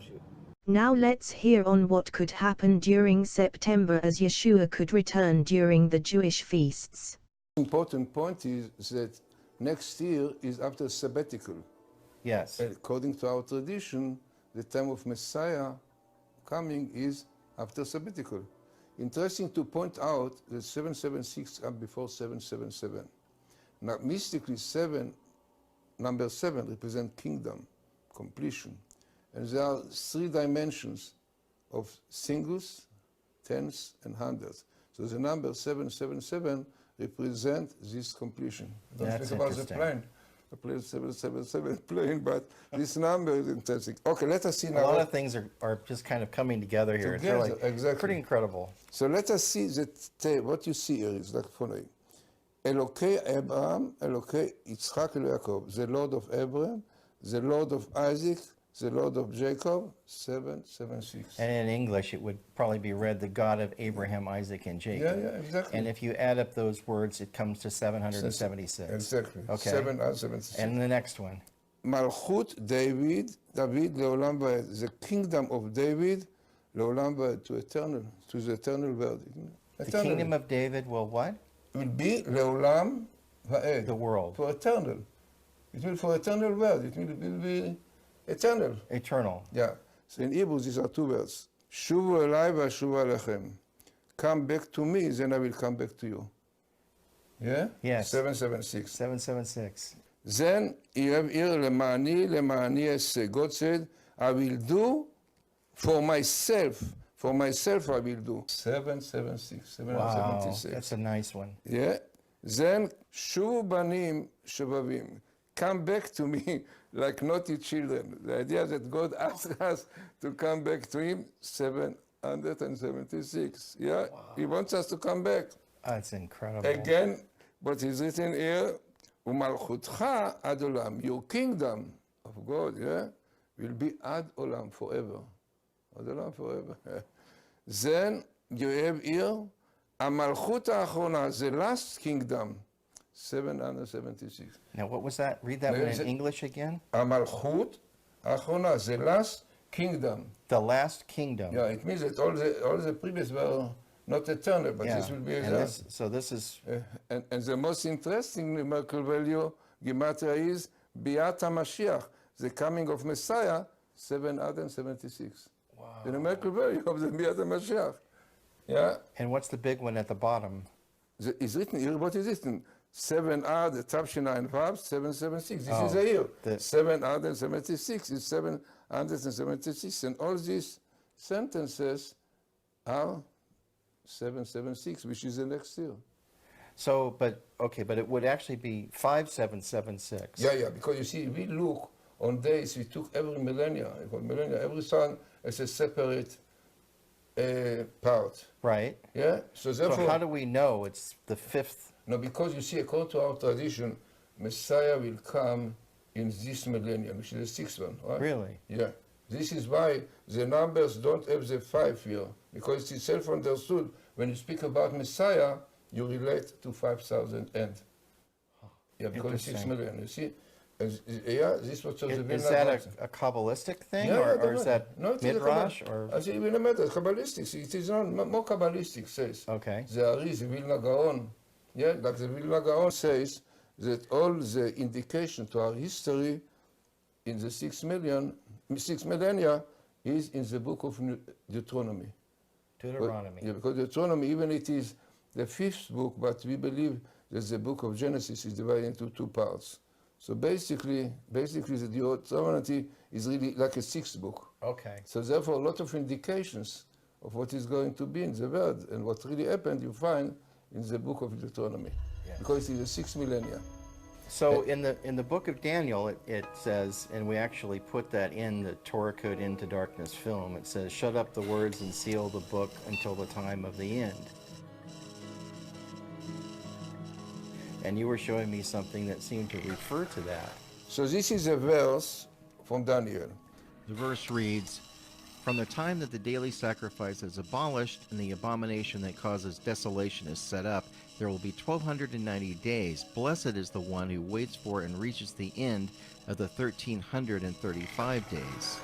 loves you. Now let's hear on what could happen during September as Yeshua could return during the Jewish feasts. Important point is that next year is after sabbatical. Yes. According to our tradition, the time of Messiah coming is after sabbatical. Interesting to point out that 776 comes before 777. Now, mystically, number 7 represents kingdom, completion. And there are 3 dimensions of singles, tens, and hundreds. So the number 777 represents this completion. Don't think about the plane. The plane 777 plane, but this number is interesting. Okay, let us see now. A lot of things are just kind of coming together here. Together, it's really exactly. Pretty incredible. So let us see that what you see here is like following. Elokei Abraham, Elokei Yitzchak Yaakov, the Lord of Abraham, the Lord of Isaac, the Lord of Jacob, 776. And in English, it would probably be read the God of Abraham, Isaac, and Jacob. Yeah, exactly. And if you add up those words, it comes to 776. Exactly. Okay. 776. And the next one. Malchut David Leolam Va'ed, the kingdom of David, Leolam Va'ed, to the eternal world. The kingdom of David will what? Will be Leolam Va'ed. The world. For eternal. It will for eternal world. It will be eternal. Eternal. Yeah. So in Hebrew, these are 2 words. Shuvu elai v'ashuvu alechem. Come back to me, then I will come back to you. Yeah? Yes. 776. 776. Then you have here lemani eseh. God said, I will do for myself. For myself I will do. 776. 776. Wow, that's a nice one. Yeah. Then shuvu banim shovavim. Come back to me like naughty children. The idea that God asked us to come back to him, 776. Yeah, wow. He wants us to come back. That's incredible. Again, what is written here, Umalchutcha ad olam, your kingdom of God, yeah, will be ad olam, forever. Ad olam, forever. Then you have here, Amalchut ha'achrona, the last kingdom, 776. Now, what was that? Read that one in English again. Amalchut ha'achrona, the last kingdom. The last kingdom. Yeah, it means that all the previous were not eternal, but this will be eternal. So this is... and the most interesting numerical value, Gematria, is Biat HaMashiach, the coming of Messiah, 776. Wow. The numerical value of the Biat HaMashiach. Yeah. And what's the big one at the bottom? It's written here, what is written? 7R, the Tavshina and Vav, 776. This is a year. 776 is 776. And all these sentences are 776, which is the next year. So, but it would actually be 5776. Yeah, because you see, we look on days, we took every millennia, every sun as a separate part. Right. Yeah? So therefore... So how do we know it's the 5th? No, because you see, according to our tradition, Messiah will come in this millennium, which is the 6th one, right? Really? Yeah. This is why the numbers don't have the 5 here, because it's self-understood. When you speak about Messiah, you relate to 5,000 end. Yeah, because it's 6 million, you see? Yeah, this was the Is that a Kabbalistic thing, or is that Midrash? I say it will not matter, Kabbalistic. It is not more Kabbalistic, says. Okay. There is the Vilna Gaon. Yeah, like the Vilna Gaon says that all the indication to our history in the 6 millennia is in the book of Deuteronomy. Deuteronomy. Yeah, because Deuteronomy, even it is the 5th book, but we believe that the book of Genesis is divided into 2 parts. So basically the Deuteronomy is really like a 6th book. Okay. So therefore, a lot of indications of what is going to be in the world and what really happened, you find in the book of Deuteronomy, because it is the 6 millennia. So in the book of Daniel, it says, and we actually put that in the Torah Code Into Darkness film, it says, shut up the words and seal the book until the time of the end. And you were showing me something that seemed to refer to that. So this is a verse from Daniel. The verse reads, "From the time that the daily sacrifice is abolished and the abomination that causes desolation is set up, there will be 1,290 days. Blessed is the one who waits for and reaches the end of the 1,335 days."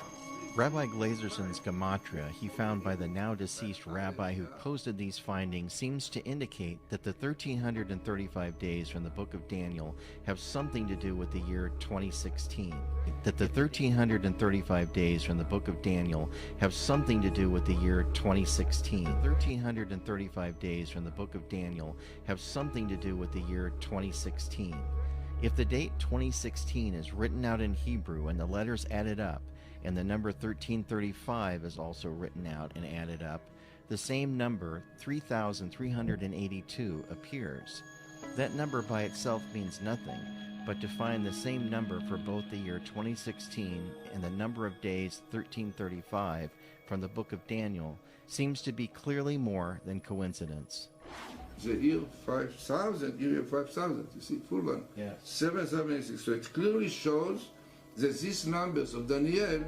Rabbi Glazerson's gematria he found by the now-deceased rabbi who posted these findings seems to indicate that the 1335 days from the book of Daniel have something to do with the year 2016. That the 1335 days from the book of Daniel have something to do with the year 2016. 1335 days from the book of Daniel have something to do with the year 2016. If the date 2016 is written out in Hebrew and the letters added up, and the number 1335 is also written out and added up, the same number, 3,382, appears. That number by itself means nothing, but to find the same number for both the year 2016 and the number of days 1335 from the book of Daniel seems to be clearly more than coincidence. The year 5,000, you see, full one. Yeah. 776. So it clearly shows that these numbers of Daniel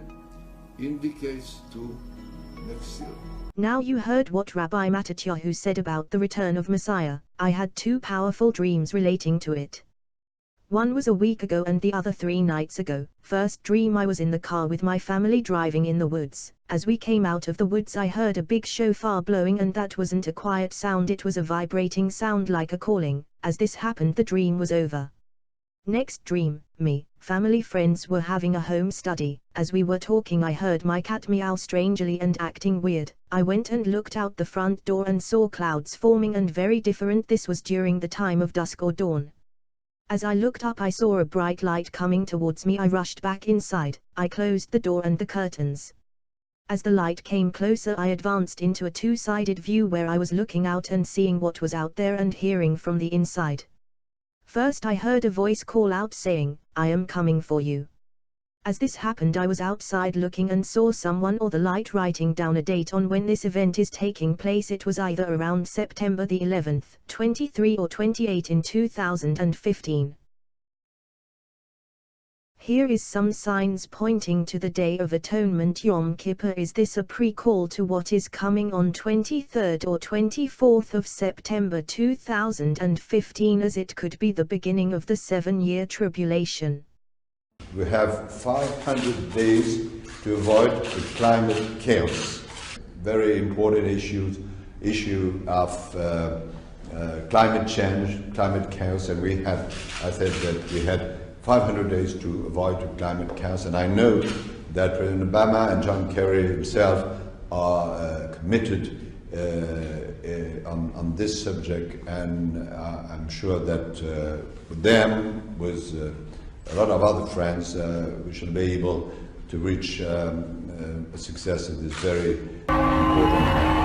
indicates to next year. Now you heard what Rabbi Mattatyahu said about the return of Messiah. I had two powerful dreams relating to it. One was a week ago and the other 3 nights ago. First dream, I was in the car with my family driving in the woods. As we came out of the woods I heard a big shofar blowing, and that wasn't a quiet sound, it was a vibrating sound like a calling. As this happened the dream was over. Next dream, me, family friends were having a home study. As we were talking I heard my cat meow strangely and acting weird. I went and looked out the front door and saw clouds forming and very different. This was during the time of dusk or dawn. As I looked up I saw a bright light coming towards me. I rushed back inside. I closed the door and the curtains. As the light came closer I advanced into a two-sided view where I was looking out and seeing what was out there and hearing from the inside. First I heard a voice call out saying, "I am coming for you." As this happened I was outside looking and saw someone or the light writing down a date on when this event is taking place. It was either around September the 11th, 23 or 28 in 2015. Here is some signs pointing to the Day of Atonement, Yom Kippur. Is this a pre-call to what is coming on 23rd or 24th of September 2015, as it could be the beginning of the 7-year tribulation? We have 500 days to avoid the climate chaos. Very important issue of climate change, climate chaos, and I said that we had 500 days to avoid climate chaos, and I know that President Obama and John Kerry himself are committed on this subject, and I'm sure that with them, with a lot of other friends, we shall be able to reach a success in this very important